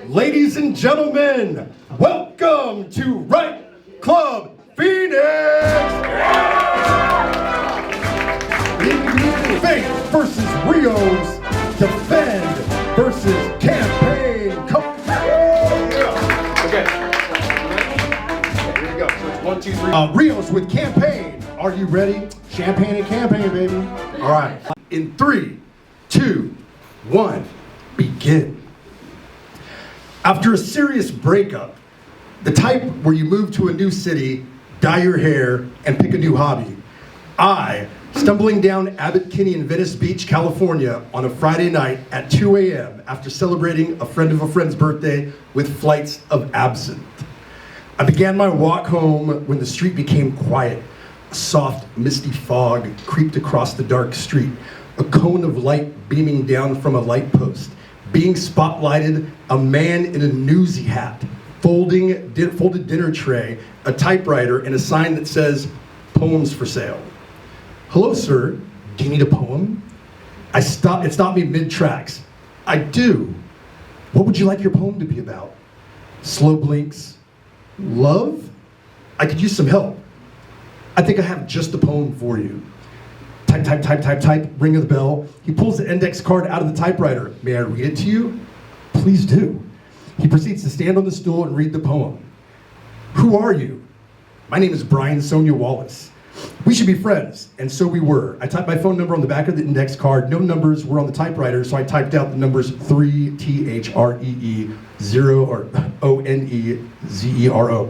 Ladies and gentlemen, welcome to Right Club Phoenix! Fate versus Rios, defend versus campaign. Okay, here we go. So it's 1, 2, 3. Rios with campaign. Are you ready? Champagne and campaign, baby. All right. In 3, 2, 1, begin. After a serious breakup, the type where you move to a new city, dye your hair, and pick a new hobby, I, stumbling down Abbot Kinney in Venice Beach, California on a Friday night at 2 a.m. after celebrating a friend of a friend's birthday with flights of absinthe. I began my walk home when the street became quiet. A soft, misty fog creeped across the dark street, a cone of light beaming down from a light post. Being spotlighted, a man in a newsy hat, folded dinner tray, a typewriter, and a sign that says, "Poems for sale." "Hello, sir, do you need a poem?" It stopped me mid-tracks. "I do. What would you like your poem to be about?" Slow blinks. "Love? I could use some help. I think I have just the poem for you." Type, ring of the bell. He pulls the index card out of the typewriter. "May I read it to you?" "Please do." He proceeds to stand on the stool and read the poem. "Who are you?" "My name is Brian Sonia Wallace. We should be friends." And so we were. I typed my phone number on the back of the index card. No numbers were on the typewriter, so I typed out the numbers 3THREE 0 or ONEZERO.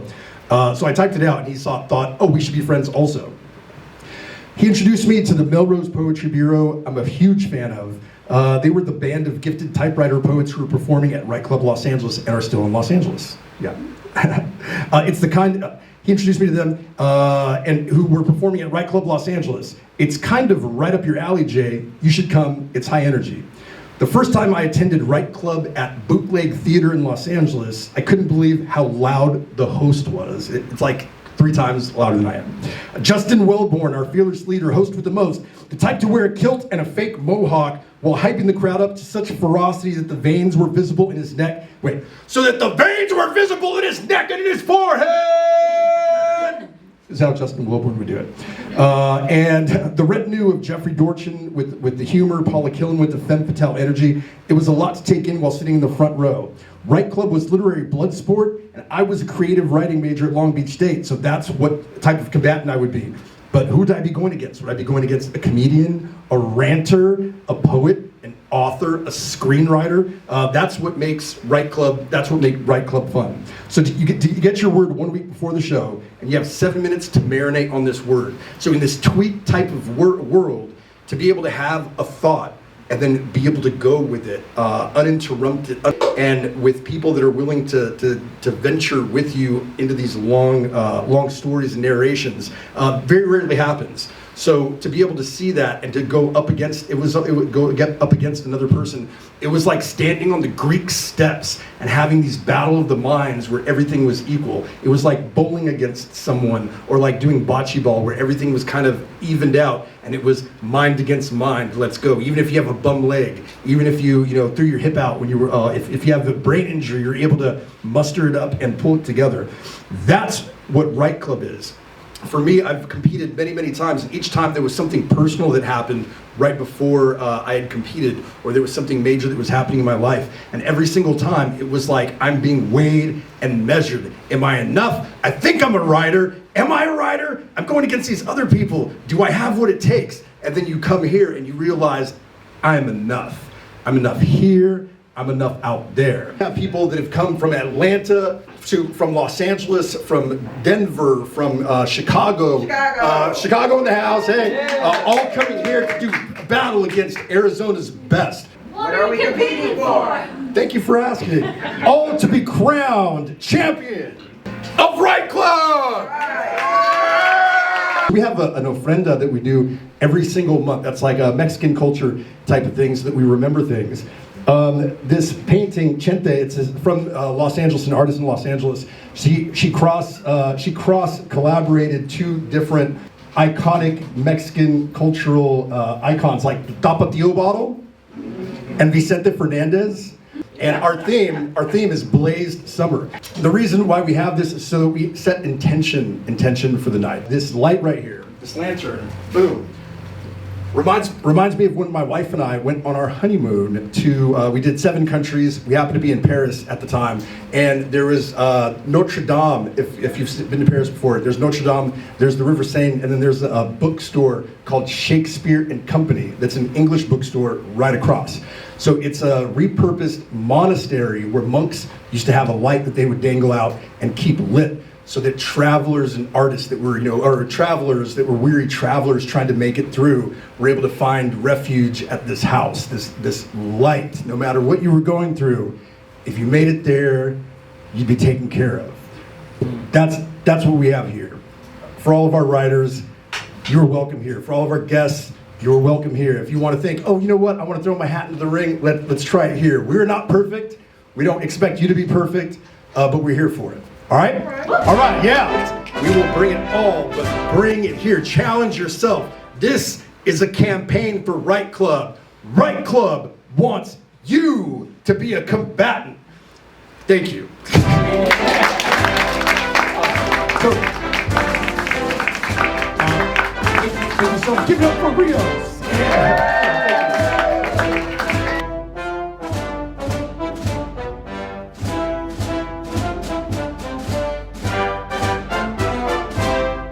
So I typed it out, and he thought, "Oh, we should be friends also." He introduced me to the Melrose Poetry Bureau. I'm a huge fan of. They were the band of gifted typewriter poets who were performing at Right Club Los Angeles and are still in Los Angeles. Yeah. It's the kind. He introduced me to them, and who were performing at Right Club Los Angeles. It's kind of right up your alley, Jay. You should come. It's high energy. The first time I attended Right Club at Bootleg Theater in Los Angeles, I couldn't believe how loud the host was. It's like 3 times louder than I am. Justin Wellborn, our fearless leader, host with the most, the type to wear a kilt and a fake mohawk while hyping the crowd up to such ferocity that the veins were visible in his neck. So that the veins were visible in his neck and in his forehead! Is how Justin Wellborn would do it. And the retinue of Jeffrey Dorchin with the humor, Paula Killen with the femme fatale energy. It was a lot to take in while sitting in the front row. Right Club was literary Bloodsport, and I was a creative writing major at Long Beach State, so that's what type of combatant I would be. But who would I be going against? Would I be going against a comedian, a ranter, a poet, an author, a screenwriter? That's what makes Right Club. That's what makes Right Club fun. So you get your word 1 week before the show, and you have 7 minutes to marinate on this word. So in this tweet type of world, to be able to have a thought and then be able to go with it uninterrupted, and with people that are willing to venture with you into these long stories and narrations, very rarely happens. So to be able to see that and to go up against, it would get up against another person. It was like standing on the Greek steps and having these battle of the minds where everything was equal. It was like bowling against someone, or like doing bocce ball where everything was kind of evened out, and it was mind against mind. Let's go. Even if you have a bum leg, even if you threw your hip out when you were, if you have a brain injury, you're able to muster it up and pull it together. That's what Right Club is. For me, I've competed many, many times, and each time there was something personal that happened right before I had competed, or there was something major that was happening in my life. And every single time, it was like I'm being weighed and measured. Am I enough? I think I'm a writer. Am I a writer? I'm going against these other people. Do I have what it takes? And then you come here and you realize, I'm enough. I'm enough here. I'm enough out there. I have people that have come from Atlanta, from Los Angeles, from Denver, from Chicago in the house, hey, all coming here to do battle against Arizona's best. What are we competing for? Thank you for asking. All to be crowned champion of Right Club! We have an ofrenda that we do every single month. That's like a Mexican culture type of thing, so that we remember things. This painting, Chente, it's from Los Angeles, an artist in Los Angeles. She cross collaborated 2 different iconic Mexican cultural icons, like the Tapatio bottle and Vicente Fernandez. And our theme is Blazed Summer. The reason why we have this is so that we set intention for the night. This light right here, this lantern, boom, reminds me of when my wife and I went on our honeymoon to, we did 7 countries. We happened to be in Paris at the time. And there was Notre Dame, if you've been to Paris before, there's Notre Dame, there's the River Seine, and then there's a bookstore called Shakespeare and Company that's an English bookstore right across. So it's a repurposed monastery where monks used to have a light that they would dangle out and keep lit, so that travelers and artists that were, or travelers that were weary travelers trying to make it through were able to find refuge at this house, this light. No matter what you were going through, if you made it there, you'd be taken care of. That's what we have here. For all of our riders, you're welcome here. For all of our guests, you're welcome here. If you want to think, oh, you know what, I want to throw my hat into the ring, let's try it here. We're not perfect. We don't expect you to be perfect, but we're here for it. All right? All right, yeah. We will bring it all, but bring it here. Challenge yourself. This is a campaign for Right Club. Right Club wants you to be a combatant. Thank you. So give it up for Rios.